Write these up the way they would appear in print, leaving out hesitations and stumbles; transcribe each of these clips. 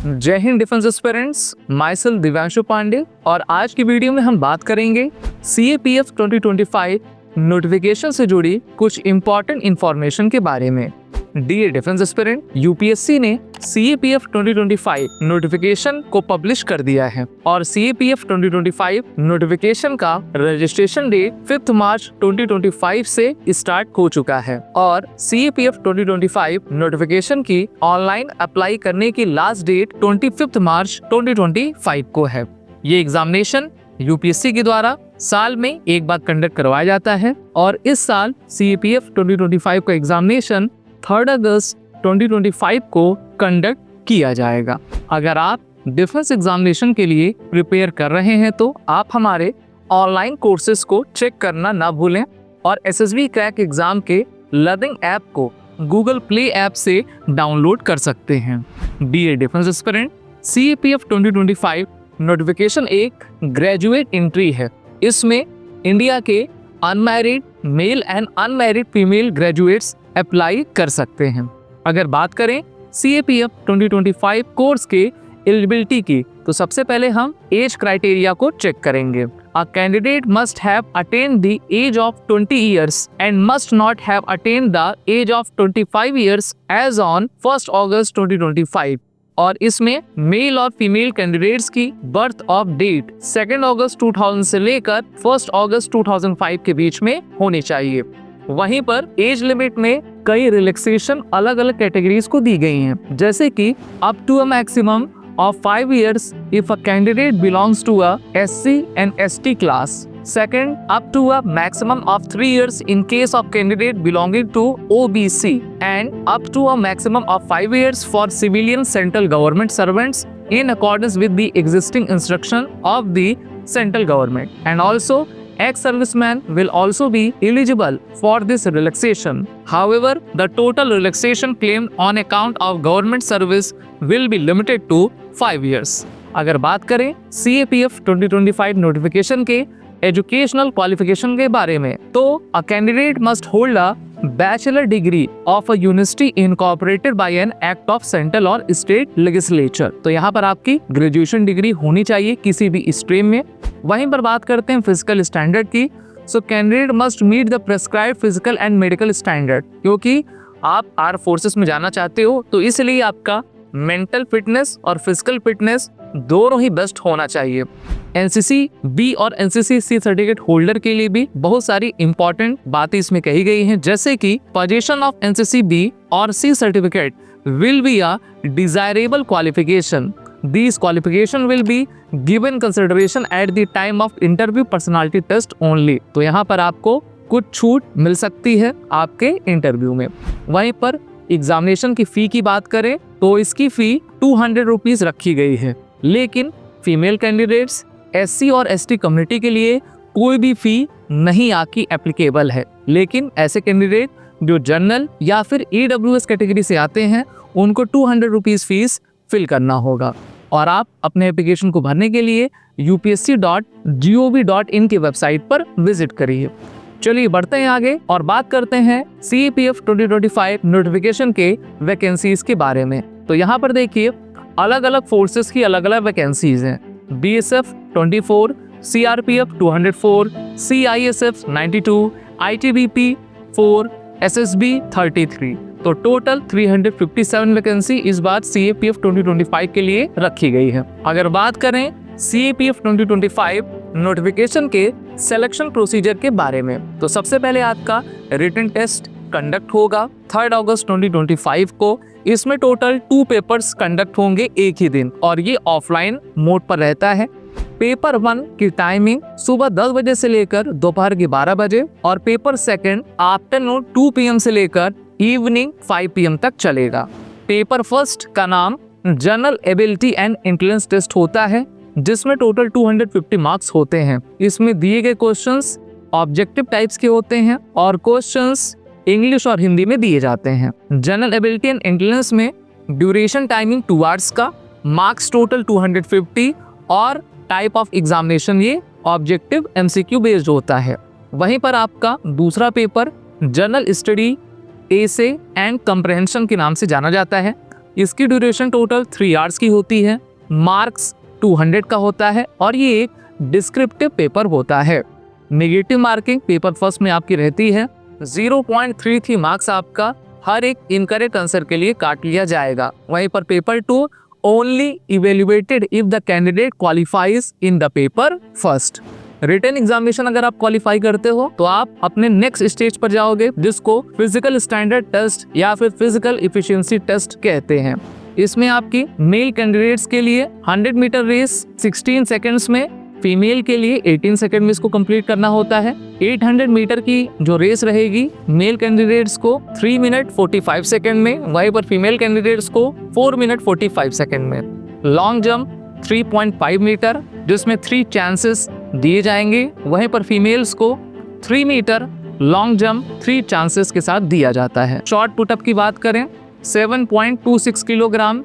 जय Hind defence aspirants, myself Divyanshu Pandey और आज की वीडियो में हम बात करेंगे CAPF 2025 नोटिफिकेशन से जुड़ी कुछ इंपॉर्टेंट इंफॉर्मेशन के बारे में। डियर डिफेंस एस्पिरेंट, यूपीएससी ने CAPF 2025 नोटिफिकेशन को पब्लिश कर दिया है और CAPF 2025 नोटिफिकेशन का रजिस्ट्रेशन डेट 5 मार्च 2025 से स्टार्ट हो चुका है और CAPF 2025 नोटिफिकेशन की ऑनलाइन अप्लाई करने की लास्ट डेट 25 मार्च 2025 को है। ये एग्जामिनेशन यूपीएससी के द्वारा साल में एक बार कंडक्ट करवाया जाता है और इस साल CAPF 2025 का एग्जामिनेशन 3 अगस्त 2025 को कंडक्ट किया जाएगा। अगर आप डिफेंस एग्जामिनेशन के लिए प्रिपेयर कर रहे हैं तो आप हमारे ऑनलाइन कोर्सेज को चेक करना ना भूलें और SSB क्रैक एग्जाम के लर्निंग ऐप को गूगल प्ले ऐप से डाउनलोड कर सकते हैं। Dear defence aspirant, CAPF 2025 notification एक ग्रेजुएट एंट्री है। इसमें इंडिया के unmarried male and unmarried female graduates apply कर सकते हैं। अगर बात करें CAPF 2025 कोर्स के एलिजिबिलिटी की तो सबसे पहले हम एज क्राइटेरिया को चेक करेंगे। A candidate must have attained the age of 20 years and must not have attained the age of 25 years age on 1 August 2025 और इसमें मेल और फीमेल कैंडिडेट्स की बर्थ ऑफ डेट 2 अगस्त 2000 से लेकर 1 अगस्त 2005 के बीच में होनी चाहिए। वहीं पर एज लिमिट में कई रिलैक्सेशन अलग अलग कैटेगरीज को दी गई हैं, जैसे कि up to a maximum of 5 years if a candidate belongs to a SC and ST class. Second, up to a maximum of 3 years in case of candidate belonging to OBC and up to a maximum of 5 years for civilian central government servants in accordance with the existing instruction of the central government. And also, ex-serviceman will also be eligible for this relaxation. However, the total relaxation claimed on account of government service will be limited to 5 years. अगर बात करें CAPF 2025 notification के educational qualification के बारे में तो a candidate must hold a bachelor degree of a university incorporated by an act of central और state legislature. तो यहाँ पर आपकी ग्रेजुएशन डिग्री होनी चाहिए किसी भी स्ट्रीम में। वहीं पर बात करते हैं फिजिकल स्टैंडर्ड की। So candidate must meet the prescribed physical and medical standard, क्योंकि आप आर्म फोर्सेस में जाना चाहते हो तो इसलिए आपका मेंटल फिटनेस और फिजिकल फिटनेस दोनों ही बेस्ट होना चाहिए। NCC B और NCC C सर्टिफिकेट होल्डर के लिए भी बहुत सारी इंपॉर्टेंट बातें इसमें कही गई हैं, जैसे कि पोजीशन ऑफ NCC B और C certificate will be a desirable qualification. These qualification will be given consideration at the time of interview personality test only। तो यहाँ पर आपको कुछ छूट मिल सकती है आपके इंटरव्यू में। वहीं पर एग्जामिनेशन की फी की बात करें तो इसकी फी 200 रुपीज रखी गई है, लेकिन फीमेल कैंडिडेट्स SC और ST कम्युनिटी के लिए कोई भी फी नहीं आपकी एप्लीकेबल है। लेकिन ऐसे कैंडिडेट जो जनरल या फिर EWS कैटेगरी से आते हैं उनको 200 रुपीज फीस फिल करना होगा और आप अपने एप्लीकेशन को भरने के लिए upsc.gov.in की वेबसाइट पर विजिट करिए। चलिए बढ़ते हैं आगे और बात करते हैं CAPF 2025 नोटिफिकेशन के वैकेंसीज के बारे में। तो यहाँ पर देखिए अलग अलग फोर्सेस की अलग अलग वैकेंसीज हैं। BSF 24, CRPF 204, CISF 92, ITBP 4, SSB 33। तो टोटल 357 वैकेंसी इस बार CAPF 2025 के लिए रखी गई है। अगर बात करें CAPF 2025 नोटिफिकेशन के सिलेक्शन प्रोसीजर के बारे में तो सबसे पहले आपका रिटन टेस्ट कंडक्ट होगा 3 अगस्त 2025 को। इसमें टोटल 2 पेपर्स कंडक्ट होंगे एक ही दिन और ये ऑफलाइन मोड पर रहता है। पेपर 1 की टाइमिंग सुबह 10 बजे से लेकर दोपहर के 12 बजे और पेपर 2 आफ्टरनून 2 PM से लेकर इवनिंग 5 PM तक चलेगा। पेपर 1 का नाम general ability and intelligence test होता है, जिसमें टोटल 250 मार्क्स होते हैं। इसमें दिए गए क्वेश्चंस ऑब्जेक्टिव टाइप्स के होते हैं और क्वेश्चंस इंग्लिश और हिंदी में दिए जाते हैं। जनरल एबिलिटी एंड इंटेलिजेंस में ड्यूरेशन टाइमिंग 2 आवर्स का, मार्क्स टोटल 250 और टाइप ऑफ एग्जामिनेशन ये ऑब्जेक्टिव MCQ बेस्ड होता है। वहीं पर आपका दूसरा paper general study essay and comprehension के नाम से जाना जाता है। इसकी ड्यूरेशन टोटल 3 आवर्स की होती है। मार्क्स 200 का होता है और ये एक डिस्क्रिप्टिव पेपर होता है। नेगेटिव मार्किंग पेपर फर्स्ट में आपकी रहती है। 0.33 मार्क्स आपका हर एक इनकरेक्ट आंसर के लिए काट लिया जाएगा। वहीं पर paper 2 only evaluated if the candidate qualifies in the paper first. Written examination अगर आप क्वालिफाई करते हो तो आप अपने नेक्स्ट स्टेज पर जाओगे, जिसको फिजिकल स्टैंडर्ड टेस्ट या फिर फिजिकल इफिशिएंसी टेस्ट कहते हैं। इसमें आपकी मेल कैंडिडेट्स के लिए 100 मीटर रेस 16 सेकंड्स में, फीमेल के लिए 18 सेकंड में इसको कंप्लीट करना होता है। 800 मीटर की जो रेस रहेगी मेल कैंडिडेट्स को 3 मिनट 45 सेकंड में, वहीं पर फीमेल कैंडिडेट्स को 4 मिनट 45 सेकंड में। लॉन्ग जंप 3.5 मीटर जिसमें 3 चांसेस दिए जाएंगे, वहीं पर फीमेल्स को 3 मीटर लॉन्ग जंप 3 चांसेस के साथ दिया जाता है। शॉर्ट पुटअप की बात करें 7.26 किलोग्राम,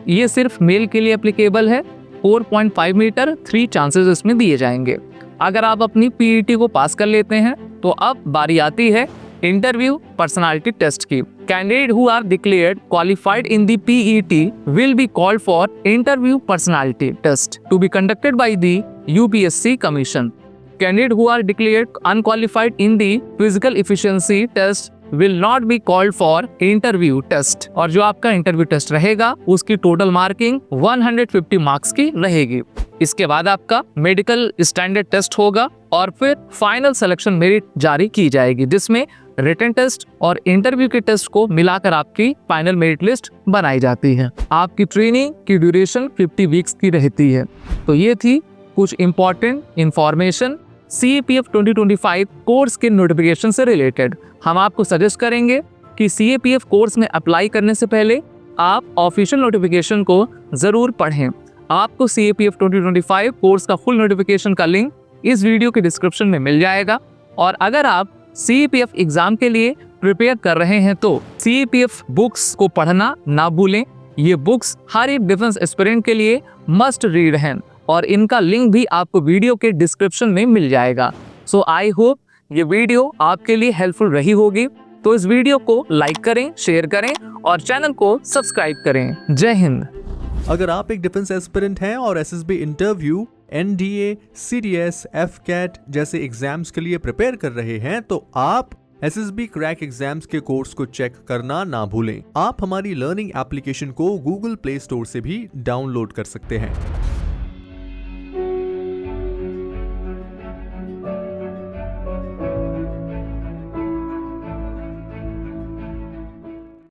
ये सिर्फ मेल के लिए एप्लीकेबल है। 4.5 मीटर 3 चांसेस इसमें दिए जाएंगे। अगर आप अपनी पीईटी को पास कर लेते हैं तो अब बारी आती है इंटरव्यू पर्सनालिटी टेस्ट की। Candidate who are declared qualified in the PET will be called for interview personality test to be conducted by the UPSC commission. Candidate who are declared unqualified in the physical efficiency test will not be called for interview test। और जो आपका interview test रहेगा उसकी total marking 150 marks की रहेगी। इसके बाद आपका मेडिकल स्टैंडर्ड टेस्ट होगा और फिर फाइनल सिलेक्शन मेरिट जारी की जाएगी, जिसमें रिटन टेस्ट और इंटरव्यू के टेस्ट को मिलाकर आपकी फाइनल मेरिट लिस्ट बनाई जाती है। आपकी ट्रेनिंग की ड्यूरेशन 50 वीक्स की रहती है। तो ये थी कुछ इंपॉर्टेंट इंफॉर्मेशन CAPF 2025 कोर्स के नोटिफिकेशन से रिलेटेड। हम आपको सजेस्ट करेंगे कि CAPF कोर्स में अप्लाई करने से पहले आप ऑफिशियल नोटिफिकेशन को ज़रूर पढ़ें। आपको CAPF 2025 कोर्स का फुल नोटिफिकेशन का लिंक इस वीडियो के डिस्क्रिप्शन में मिल जाएगा। और अगर आप CAPF एग्ज़ाम के लिए प्रिपेयर कर रहे हैं तो CAPF बुक्स को पढ़ना ना भूलें। ये बुक्स हर एक डिफेंस एस्पिरेंट के लिए मस्ट रीड हैं और इनका लिंक भी आपको वीडियो के डिस्क्रिप्शन में मिल जाएगा। सो आई होप ये वीडियो आपके लिए हेल्पफुल रही होगी। तो इस वीडियो को लाइक करें, शेयर करें और चैनल को सब्सक्राइब करें। जय हिंद। अगर आप एक डिफेंस एस्पिरेंट हैं और SSB interview, NDA, CDS, FCAT जैसे एग्जाम्स के लिए प्रिपेयर कर रहे हैं तो आप SSB क्रैक एग्जाम्स के कोर्स को चेक करना ना भूलें। आप हमारी लर्निंग एप्लीकेशन को Google प्ले स्टोर से भी डाउनलोड कर सकते हैं।